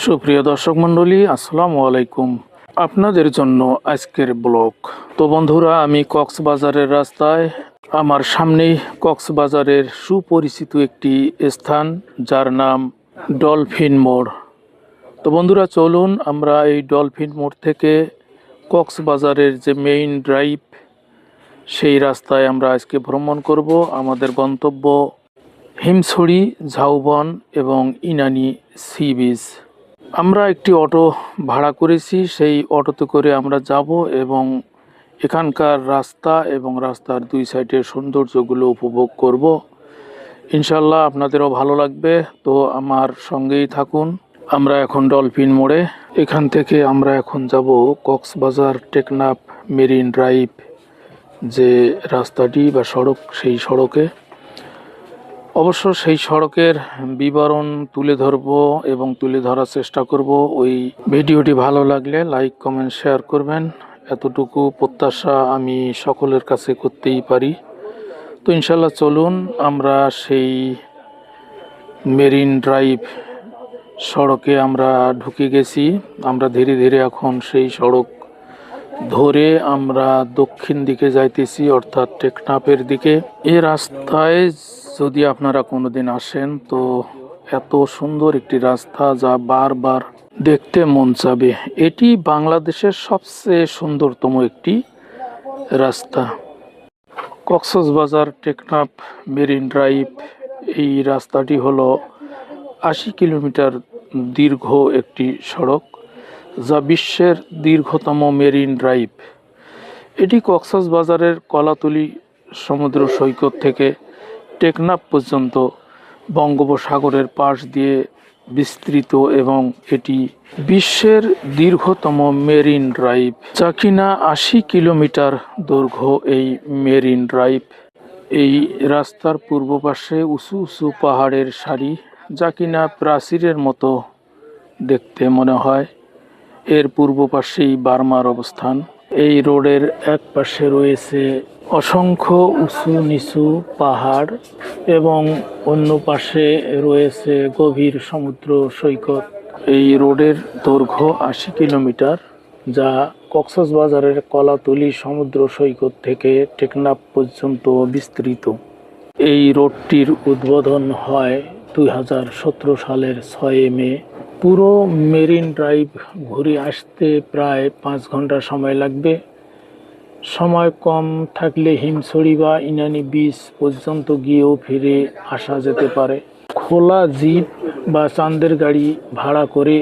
সুপ্রিয় দর্শক মণ্ডলী, আসসালামু আলাইকুম। আপনাদের জন্য আজকের ব্লগ। তো বন্ধুরা, আমি কক্সবাজারের রাস্তায়, আমার সামনেই কক্সবাজারের সুপরিচিত একটি স্থান, যার নাম ডলফিন মোড়। তো বন্ধুরা, চলুন আমরা এই ডলফিন মোড় থেকে কক্সবাজারের যে মেইন ড্রাইভ, সেই রাস্তায় আমরা আজকে ভ্রমণ করব। আমাদের গন্তব্য হিমছড়ি, ঝাউবন এবং ইনানি সি বিচ। আমরা একটি অটো ভাড়া করেছি, সেই অটোতে করে আমরা যাব এবং এখানকার রাস্তা এবং রাস্তার দুই সাইডের সৌন্দর্যগুলো উপভোগ করব। ইনশাল্লাহ আপনাদেরও ভালো লাগবে, তো আমার সঙ্গেই থাকুন। আমরা এখন ডলফিন মোড়ে, এখান থেকে আমরা এখন যাব কক্সবাজার টেকনাফ মেরিন ড্রাইভ যে রাস্তাটি বা সড়ক, সেই সড়কে। অবশ্য সেই সড়কের বিবরণ তুলে ধরব এবং তুলে ধরার চেষ্টা করব। ওই ভিডিওটি ভালো লাগলে লাইক, কমেন্ট, শেয়ার করবেন, এতটুকু প্রত্যাশা আমি সকলের কাছে করতেই পারি। তো ইনশাল্লাহ চলুন, আমরা সেই মেরিন ড্রাইভ সড়কে আমরা ঢুকে গেছি। আমরা ধীরে ধীরে এখন সেই সড়ক ধরে আমরা দক্ষিণ দিকে যাইতেছি, অর্থাৎ টেকনাফের দিকে। এই রাস্তায় যদি আপনারা কোনোদিন আসেন, তো এত সুন্দর একটি রাস্তা যা বারবার দেখতে মন চাবে। এটি বাংলাদেশের সবচেয়ে সুন্দরতম একটি রাস্তা। কক্সবাজার টেকনাফ মেরিন ড্রাইভ, এই রাস্তাটি হলো 80 কিলোমিটার দীর্ঘ একটি সড়ক, যা বিশ্বের দীর্ঘতম মেরিন ড্রাইভ। এটি কক্সবাজারের কলাতলী সমুদ্র সৈকত থেকে টেকনাফ পর্যন্ত বঙ্গোপসাগরের পাশ দিয়ে বিস্তৃত এবং এটি বিশ্বের দীর্ঘতম মেরিন ড্রাইভ, যা কিনা 80 কিলোমিটার দৈর্ঘ্য। এই মেরিন ড্রাইভ, এই রাস্তার পূর্ব পাশে উঁচু উঁচু পাহাড়ের সারি, যা কিনা প্রাচীরের মতো দেখতে মনে হয়। এর পূর্ব পাশেই বার্মার অবস্থান। এই রোডের এক পাশে রয়েছে অসংখ্য উঁচু নিচু পাহাড় এবং অন্য পাশে রয়েছে গভীর সমুদ্র সৈকত। এই রোডের দৈর্ঘ্য 80 কিলোমিটার, যা কক্সবাজারের কলাতলী সমুদ্র সৈকত থেকে টেকনাফ পর্যন্ত বিস্তৃত। এই রোডটির উদ্বোধন হয় 2017 সালের 6 মে। পুরো মেরিন ড্রাইভ ঘুরে আসতে প্রায় 5 ঘন্টা সময় লাগবে। সময় কম থাকলে হিমছড়ি বা ইনানি বিচ পর্যন্ত গিয়েও ফিরে আসা যেতে পারে। খোলা জিপ বা চাঁদের গাড়ি ভাড়া করে